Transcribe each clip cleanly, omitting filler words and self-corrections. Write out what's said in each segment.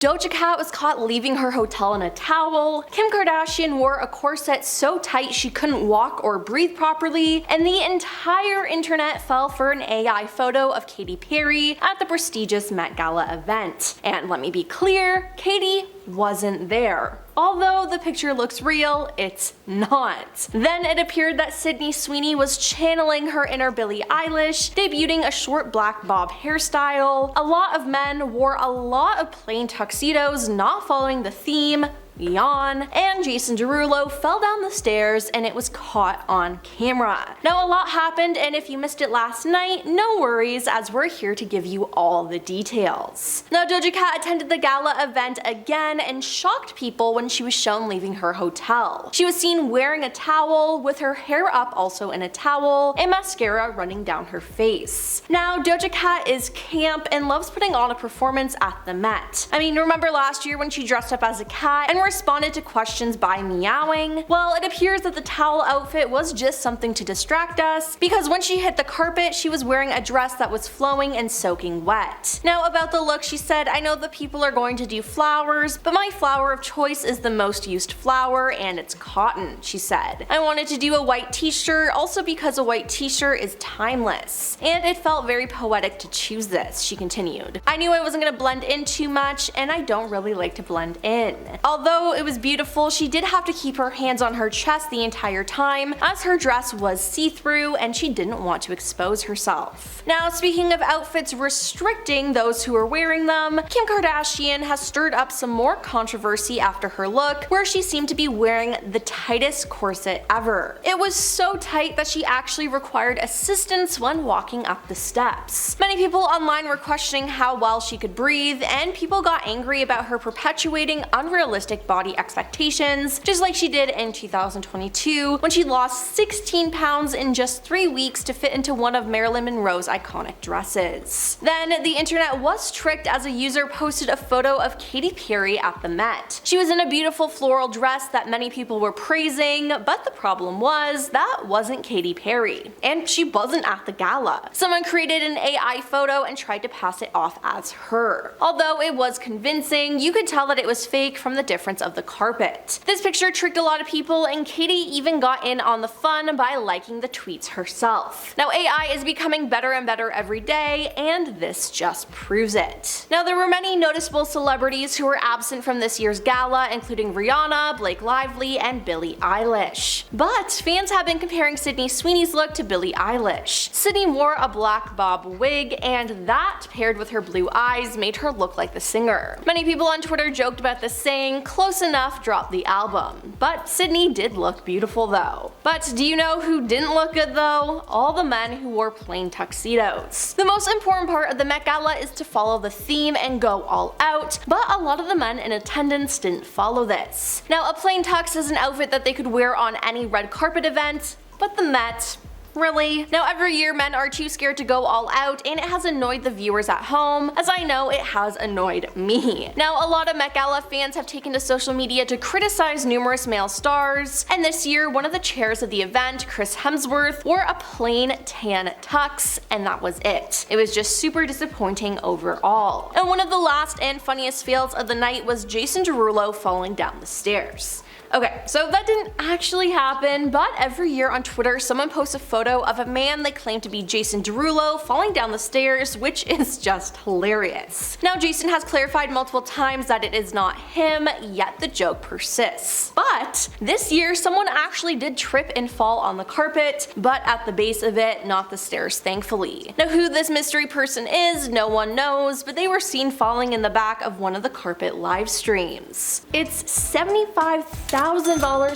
Doja Cat was caught leaving her hotel in a towel, Kim Kardashian wore a corset so tight she couldn't walk or breathe properly, and the entire internet fell for an AI photo of Katy Perry at the prestigious Met Gala event. And let me be clear, Katy wasn't there. Although the picture looks real, it's not. Then it appeared that Sydney Sweeney was channeling her inner Billie Eilish, debuting a short black bob hairstyle. A lot of men wore a lot of plain tuxedos, not following the theme. Yawn. And Jason Derulo fell down the stairs and it was caught on camera. Now a lot happened, and if you missed it last night, no worries, as we're here to give you all the details. Now Doja Cat attended the gala event again and shocked people when she was shown leaving her hotel. She was seen wearing a towel, with her hair up also in a towel, and mascara running down her face. Now Doja Cat is camp and loves putting on a performance at the Met. I mean, remember last year when she dressed up as a cat and responded to questions by meowing? Well, it appears that the towel outfit was just something to distract us, because when she hit the carpet, she was wearing a dress that was flowing and soaking wet. Now about the look, she said, "I know that people are going to do flowers, but my flower of choice is the most used flower, and it's cotton," she said. "I wanted to do a white t-shirt, also because a white t-shirt is timeless, and it felt very poetic to choose this," she continued. "I knew I wasn't gonna blend in too much, and I don't really like to blend in." Although it was beautiful, she did have to keep her hands on her chest the entire time, as her dress was see-through and she didn't want to expose herself. Now speaking of outfits restricting those who are wearing them, Kim Kardashian has stirred up some more controversy after her look, where she seemed to be wearing the tightest corset ever. It was so tight that she actually required assistance when walking up the steps. Many people online were questioning how well she could breathe, and people got angry about her perpetuating unrealistic body expectations, just like she did in 2022 when she lost 16 pounds in just 3 weeks to fit into one of Marilyn Monroe's iconic dresses. Then the internet was tricked as a user posted a photo of Katy Perry at the Met. She was in a beautiful floral dress that many people were praising, but the problem was that wasn't Katy Perry, and she wasn't at the gala. Someone created an AI photo and tried to pass it off as her. Although it was convincing, you could tell that it was fake from the difference of the carpet. This picture tricked a lot of people, and Katy even got in on the fun by liking the tweets herself. Now AI is becoming better and better every day, and this just proves it. Now there were many noticeable celebrities who were absent from this year's gala, including Rihanna, Blake Lively, and Billie Eilish. But fans have been comparing Sydney Sweeney's look to Billie Eilish. Sydney wore a black bob wig, and that, paired with her blue eyes, made her look like the singer. Many people on Twitter joked about this, saying, "Close enough, drop the album." But Sydney did look beautiful though. But do you know who didn't look good though? All the men who wore plain tuxedos. The most important part of the Met Gala is to follow the theme and go all out, but a lot of the men in attendance didn't follow this. Now a plain tux is an outfit that they could wear on any red carpet event, but the Met? Really? Now every year men are too scared to go all out, and it has annoyed the viewers at home, as I know it has annoyed me. Now a lot of Met Gala fans have taken to social media to criticize numerous male stars, and this year one of the chairs of the event, Chris Hemsworth, wore a plain tan tux, and that was it. It was just super disappointing overall. And one of the last and funniest fails of the night was Jason Derulo falling down the stairs. Okay, so that didn't actually happen, but every year on Twitter someone posts a photo of a man they claim to be Jason Derulo falling down the stairs, which is just hilarious. Now Jason has clarified multiple times that it is not him, yet the joke persists. But this year someone actually did trip and fall on the carpet, but at the base of it, not the stairs, thankfully. Now who this mystery person is, no one knows, but they were seen falling in the back of one of the carpet live streams. It's $75,000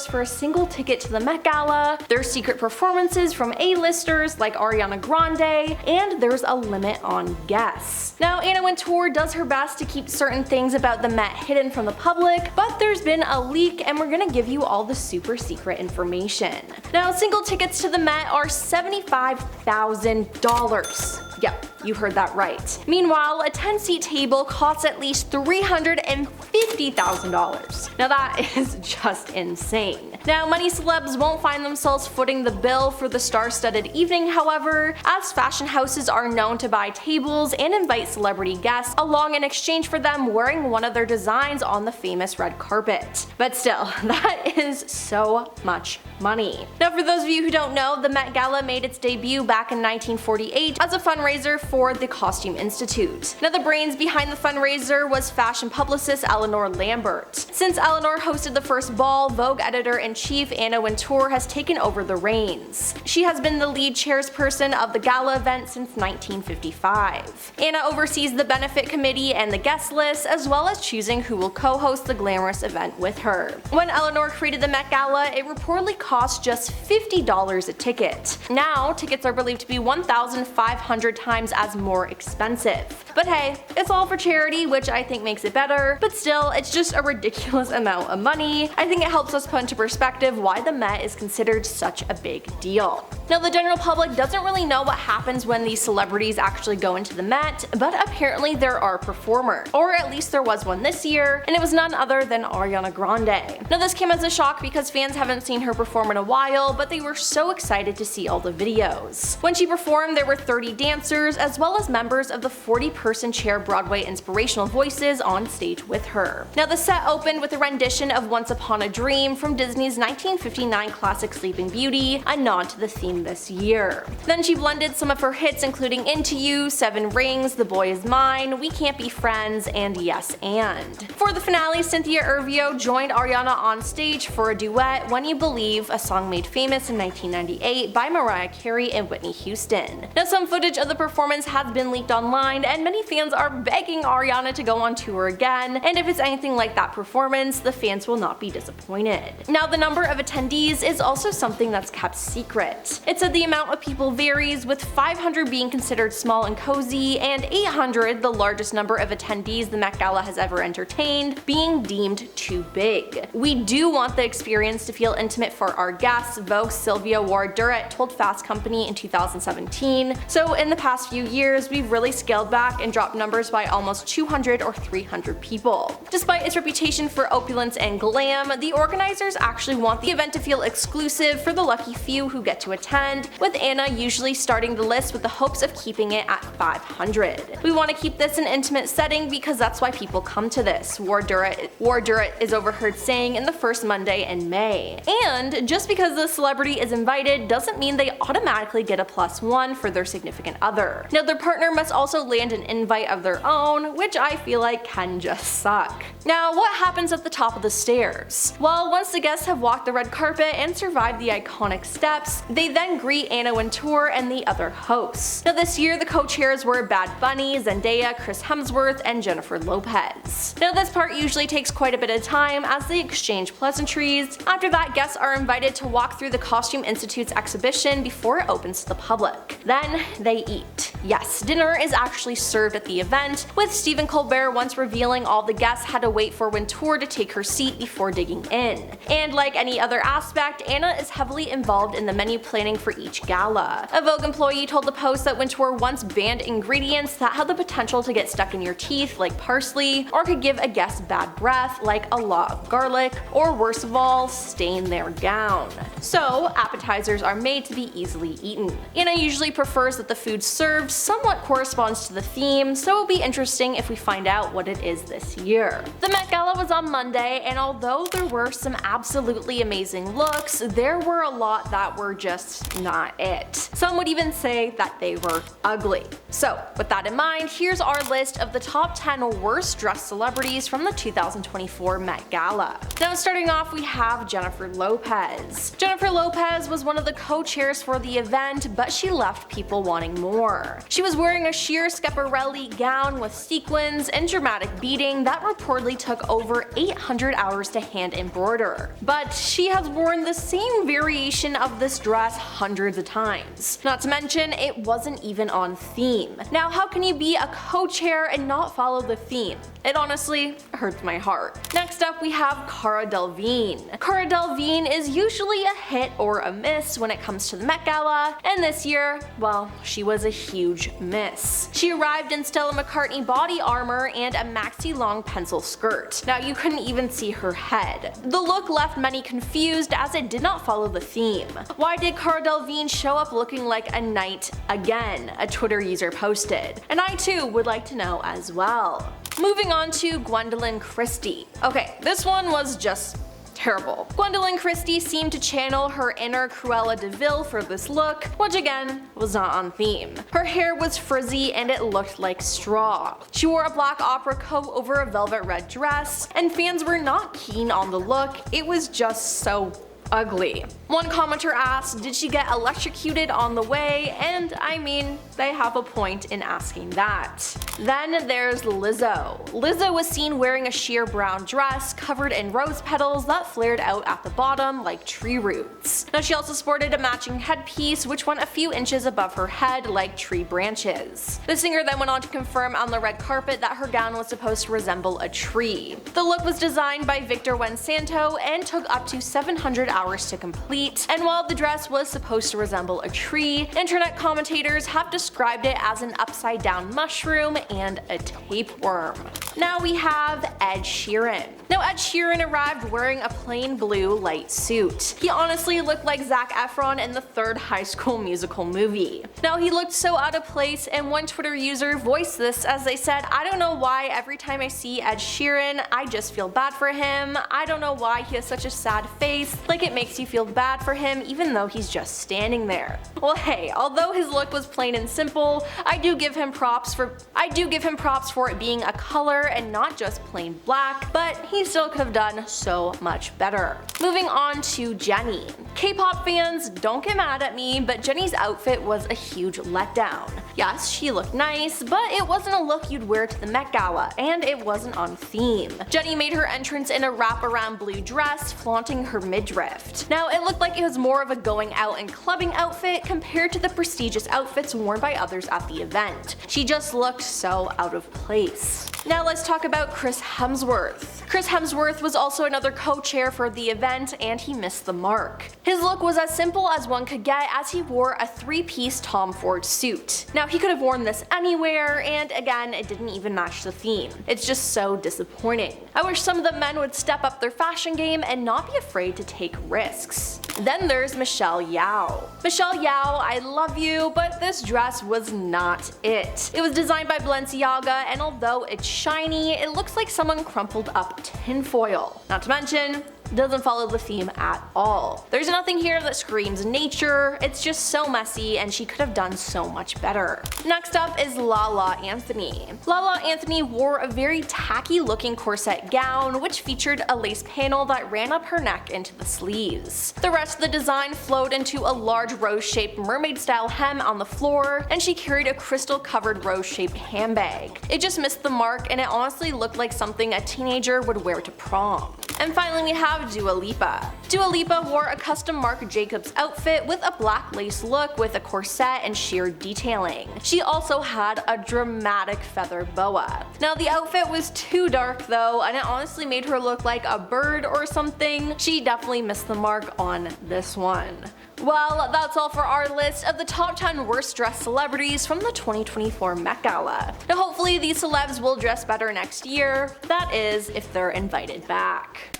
for a single ticket to the Met Gala, there's secret performances from A-listers like Ariana Grande, and there's a limit on guests. Now Anna Wintour does her best to keep certain things about the Met hidden from the public, but there's been a leak and we're gonna give you all the super secret information. Now single tickets to the Met are $75,000. Yep, You heard that right. Meanwhile, a 10-seat table costs at least $350,000. Now that is just insane. Now, many celebs won't find themselves footing the bill for the star-studded evening, however, as fashion houses are known to buy tables and invite celebrity guests along in exchange for them wearing one of their designs on the famous red carpet. But still, that is so much money. Now, for those of you who don't know, the Met Gala made its debut back in 1948 as a fundraiser for the Costume Institute. Now, the brains behind the fundraiser was fashion publicist Eleanor Lambert. Since Eleanor hosted the first ball, Vogue editor-in-chief Anna Wintour has taken over the reins. She has been the lead chairperson of the gala event since 1955. Anna oversees the benefit committee and the guest list, as well as choosing who will co-host the glamorous event with her. When Eleanor created the Met Gala, it reportedly cost just $50 a ticket. Now, tickets are believed to be 1,500 times as more expensive. But hey, it's all for charity, which I think makes it better, but still, it's just a ridiculous amount of money. I think it helps us put into perspective why the Met is considered such a big deal. Now, the general public doesn't really know what happens when these celebrities actually go into the Met, but apparently there are performers. Or at least there was one this year, and it was none other than Ariana Grande. Now, this came as a shock because fans haven't seen her perform in a while, but they were so excited to see all the videos. When she performed, there were 30 dancers, as well as members of the 40-person chair Broadway inspirational voices on stage with her. Now, the set opened with a rendition of Once Upon a Dream from Disney's 1959 classic Sleeping Beauty, a nod to the theme this year. Then she blended some of her hits including Into You, Seven Rings, The Boy Is Mine, We Can't Be Friends, and Yes And. For the finale, Cynthia Erivo joined Ariana on stage for a duet, When You Believe, a song made famous in 1998 by Mariah Carey and Whitney Houston. Now, some footage of the performance has been leaked online, and many fans are begging Ariana to go on tour again, and if it's anything like that performance, the fans will not be disappointed. Now, the number of attendees is also something that's kept secret. It said the amount of people varies, with 500 being considered small and cozy, and 800, the largest number of attendees the Met Gala has ever entertained, being deemed too big. We do want the experience to feel intimate for our guests, Vogue's Sylvia Ward-Durrett told Fast Company in 2017. So in the past few years, we've really scaled back and dropped numbers by almost 200 or 300 people. Despite its reputation for opulence and glam, the organizers actually want the event to feel exclusive for the lucky few who get to attend, with Anna usually starting the list with the hopes of keeping it at 500. We want to keep this an intimate setting because that's why people come to this, Ward-Durrett is overheard saying in the first Monday in May. And just because the celebrity is invited doesn't mean they automatically get a +1 for their significant other. Now, their partner must also land an invite of their own, which I feel like can just suck. Now, what happens at the top of the stairs? Well, once the guests have walked the red carpet and survived the iconic steps, they then greet Anna Wintour and the other hosts. Now, this year the co-chairs were Bad Bunny, Zendaya, Chris Hemsworth, and Jennifer Lopez. Now, this part usually takes quite a bit of time as they exchange pleasantries. After that, guests are invited to walk through the Costume Institute's exhibition before it opens to the public. Then they eat. Yes, dinner is actually served at the event, with Stephen Colbert once revealing all the guests had to wait for Wintour to take her seat before digging in. And like any other aspect, Anna is heavily involved in the menu planning for each gala. A Vogue employee told the Post that Wintour once banned ingredients that had the potential to get stuck in your teeth, like parsley, or could give a guest bad breath, like a lot of garlic, or worst of all, stain their gown. So, appetizers are made to be easily eaten. Anna usually prefers that the food served somewhat corresponds to the theme, so it'll be interesting if we find out what it is this year. The Met Gala was on Monday, and although there were some absolutely amazing looks, there were a lot that were just not it. Some would even say that they were ugly. So, with that in mind, here's our list of the top 10 worst dressed celebrities from the 2024 Met Gala. Now, starting off, we have Jennifer Lopez. Jennifer Lopez was one of the co-chairs for the event, but she left people wanting more. She was wearing a sheer Schiaparelli gown with sequins and dramatic beading that reportedly took over 800 hours to hand embroider. But she has worn the same variation of this dress hundreds of times. Not to mention, it wasn't even on theme. Now, how can you be a co-chair and not follow the theme? It honestly hurts my heart. Next up, we have Cara Delevingne. Cara Delevingne is usually a hit or a miss when it comes to the Met Gala, and this year, well, she was a huge huge miss. She arrived in Stella McCartney body armor and a maxi long pencil skirt. Now you couldn't even see her head. The look left many confused as it did not follow the theme. Why did Cara Delevingne show up looking like a knight again? A Twitter user posted. And I too would like to know as well. Moving on to Gwendoline Christie. Okay, this one was just terrible. Gwendoline Christie seemed to channel her inner Cruella de Vil for this look, which again was not on theme. Her hair was frizzy and it looked like straw. She wore a black opera coat over a velvet red dress, and fans were not keen on the look. It was just so ugly. One commenter asked, did she get electrocuted on the way? And I mean, they have a point in asking that. Then there's Lizzo. Lizzo was seen wearing a sheer brown dress covered in rose petals that flared out at the bottom like tree roots. Now she also sported a matching headpiece which went a few inches above her head like tree branches. The singer then went on to confirm on the red carpet that her gown was supposed to resemble a tree. The look was designed by Victor Wensanto and took up to 700 hours to complete, and while the dress was supposed to resemble a tree, internet commentators have described it as an upside down mushroom and a tapeworm. Now we have Ed Sheeran. Now Ed Sheeran arrived wearing a plain blue light suit. He honestly looked like Zac Efron in the third High School Musical movie. Now he looked so out of place, and one Twitter user voiced this as they said, I don't know why every time I see Ed Sheeran I just feel bad for him. I don't know why he has such a sad face, like it makes you feel bad for him even though he's just standing there. Well hey, although his look was plain and simple, I do give him props for it being a color and not just plain black, but he still could have done so much better. Moving on to Jennie. K-pop fans, don't get mad at me, but Jennie's outfit was a huge letdown. Yes, she looked nice, but it wasn't a look you'd wear to the Met Gala, and it wasn't on theme. Jennie made her entrance in a wraparound blue dress, flaunting her midriff. Now it looked like it was more of a going out and clubbing outfit compared to the prestigious outfits worn by others at the event. She just looked so out of place. Now let's talk about Chris Hemsworth. Chris Hemsworth was also another co-chair for the event, and he missed the mark. His look was as simple as one could get, as he wore a three-piece Tom Ford suit. Now he could have worn this anywhere, and again it didn't even match the theme. It's just so disappointing. I wish some of the men would step up their fashion game and not be afraid to take risks. Then there's Michelle Yeoh. Michelle Yeoh, I love you, but this dress was not it. It was designed by Balenciaga, and although it's shiny, it looks like someone crumpled up tinfoil. Not to mention, doesn't follow the theme at all. There's nothing here that screams nature, it's just so messy, and she could have done so much better. Next up is Lala Anthony. Lala Anthony wore a very tacky looking corset gown which featured a lace panel that ran up her neck into the sleeves. The rest of the design flowed into a large rose-shaped mermaid style hem on the floor, and she carried a crystal covered rose-shaped handbag. It just missed the mark, and it honestly looked like something a teenager would wear to prom. And finally we have Dua Lipa. Dua Lipa wore a custom Marc Jacobs outfit with a black lace look with a corset and sheer detailing. She also had a dramatic feather boa. Now the outfit was too dark though, and it honestly made her look like a bird or something. She definitely missed the mark on this one. Well, that's all for our list of the top 10 worst dressed celebrities from the 2024 Met Gala. Now hopefully these celebs will dress better next year, that is, if they're invited back.